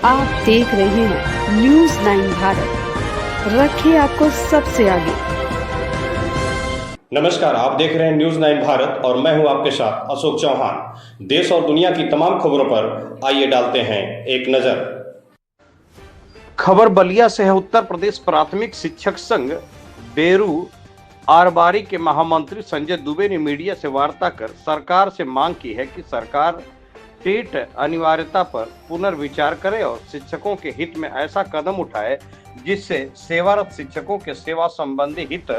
आप देख रहे हैं न्यूज 9 भारत, रखिए आपको सबसे आगे। नमस्कार, आप देख रहे हैं न्यूज 9 भारत और मैं हूं आपके साथ अशोक चौहान। देश और दुनिया की तमाम खबरों पर आइए डालते हैं एक नजर। खबर बलिया से है। उत्तर प्रदेश प्राथमिक शिक्षक संघ बेरू आरबारी के महामंत्री संजय दुबे ने मीडिया से वार्ता कर सरकार से मांग की है कि सरकार टेट अनिवार्यता पर पुनर्विचार करे और शिक्षकों के हित में ऐसा कदम उठाए जिससे सेवारत शिक्षकों के सेवा संबंधी हित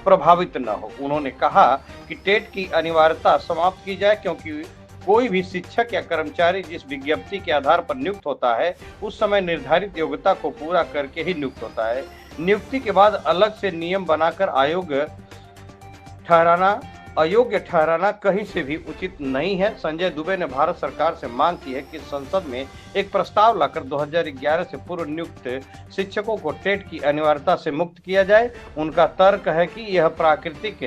प्रभावित न हो। उन्होंने कहा कि टेट की अनिवार्यता समाप्त की जाए, क्योंकि कोई भी शिक्षक या कर्मचारी जिस विज्ञप्ति के आधार पर नियुक्त होता है उस समय निर्धारित योग्यता को पूरा करके ही नियुक्त होता है। नियुक्ति के बाद अलग से नियम बनाकर अयोग्य ठहराना कहीं से भी उचित नहीं है। संजय दुबे ने भारत सरकार से मांग की है कि संसद में एक प्रस्ताव लाकर 2011 से पूर्व नियुक्त शिक्षकों को टेट की अनिवार्यता से मुक्त किया जाए। उनका तर्क है कि यह प्राकृतिक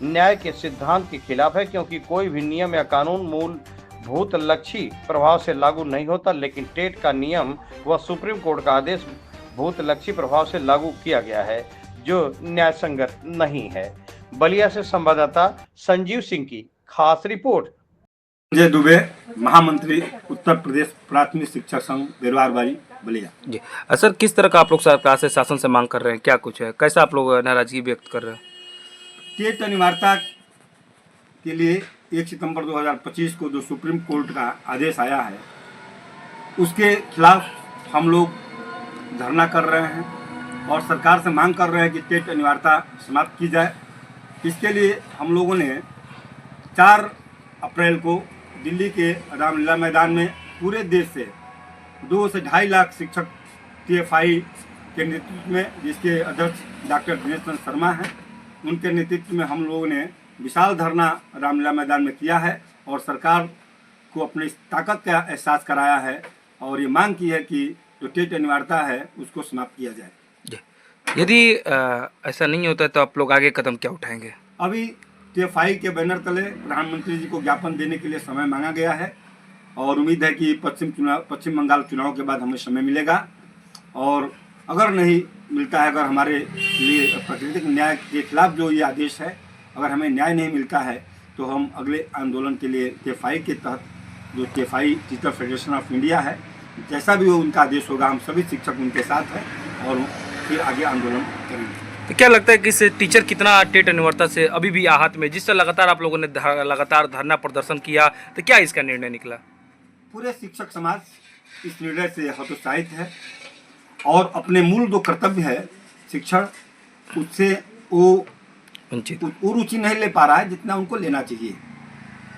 न्याय के सिद्धांत के खिलाफ है, क्योंकि कोई भी नियम या कानून मूलभूत लक्ष्य प्रभाव से लागू नहीं होता, लेकिन टेट का नियम व सुप्रीम कोर्ट का आदेश भूत लक्ष्य प्रभाव से लागू किया गया है, जो न्यायसंगत नहीं है। बलिया से संवाददाता संजीव सिंह की खास रिपोर्ट। संजय दुबे, महामंत्री, उत्तर प्रदेश प्राथमिक शिक्षक संघ बेरुआरबारी, बलिया। जी सर, किस तरह का आप लोग सरकार से शासन से मांग कर रहे हैं, क्या कुछ है, कैसा आप लोग नाराजगी व्यक्त कर रहे हैं? टेट अनिवार्यता के लिए 1 सितंबर 2025 को जो सुप्रीम कोर्ट का आदेश आया है उसके खिलाफ हम लोग धरना कर रहे हैं और सरकार से मांग कर रहे हैं कि टेट अनिवार्यता समाप्त की जाए। इसके लिए हम लोगों ने 4 अप्रैल को दिल्ली के रामलीला मैदान में पूरे देश से 2 से 2.5 लाख शिक्षक TFI के नेतृत्व में, जिसके अध्यक्ष डॉक्टर दिनेश चंद्र शर्मा हैं, उनके नेतृत्व में हम लोगों ने विशाल धरना रामलीला मैदान में किया है और सरकार को अपनी ताकत का एहसास कराया है और ये मांग की है कि जो टेट अनिवार्यता है उसको समाप्त किया जाए। यदि ऐसा नहीं होता है तो आप लोग आगे कदम क्या उठाएंगे? अभी TFI के बैनर तले प्रधानमंत्री जी को ज्ञापन देने के लिए समय मांगा गया है और उम्मीद है कि पश्चिम बंगाल चुनाव के बाद हमें समय मिलेगा और अगर नहीं मिलता है, अगर हमारे लिए प्राकृतिक न्याय के खिलाफ जो ये आदेश है, अगर हमें न्याय नहीं मिलता है तो हम अगले आंदोलन के लिए TFI के तहत, जो TFI teacher federation of India है, जैसा भी वो उनका आदेश होगा, हम सभी शिक्षक उनके साथ हैं और फिर आगे आंदोलन करेंगे। तो क्या लगता है कि इस टीचर कितना टेट अनिवार्यता से अभी भी आहत में, जिससे लगातार आप लोगों ने लगातार धरना प्रदर्शन किया, तो क्या इसका निर्णय निकला? पूरे शिक्षक समाज इस निर्णय से हतोत्साहित है और अपने मूल जो कर्तव्य है शिक्षण, उससे वो रुचि नहीं ले पा रहा है जितना उनको लेना चाहिए।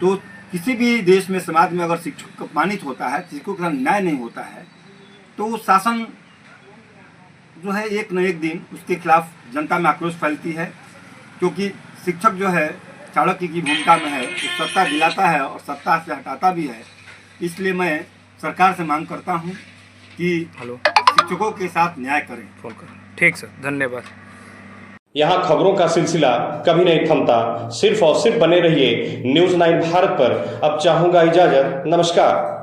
तो किसी भी देश में, समाज में अगर शिक्षक अपमानित होता है, शिक्षकों के साथ न्याय नहीं होता है, तो शासन जो है एक न एक दिन उसके खिलाफ जनता में आक्रोश फैलती है, क्योंकि शिक्षक जो है चाणक्य की भूमिका में है, वो सत्ता दिलाता है और सत्ता से हटाता भी है। इसलिए मैं सरकार से मांग करता हूं कि शिक्षकों के साथ न्याय करें। ठीक सर, धन्यवाद। यहाँ खबरों का सिलसिला कभी नहीं थमता। सिर्फ और सिर्फ बने रहिए न्यूज 9 भारत पर। अब चाहूंगा इजाजत। नमस्कार।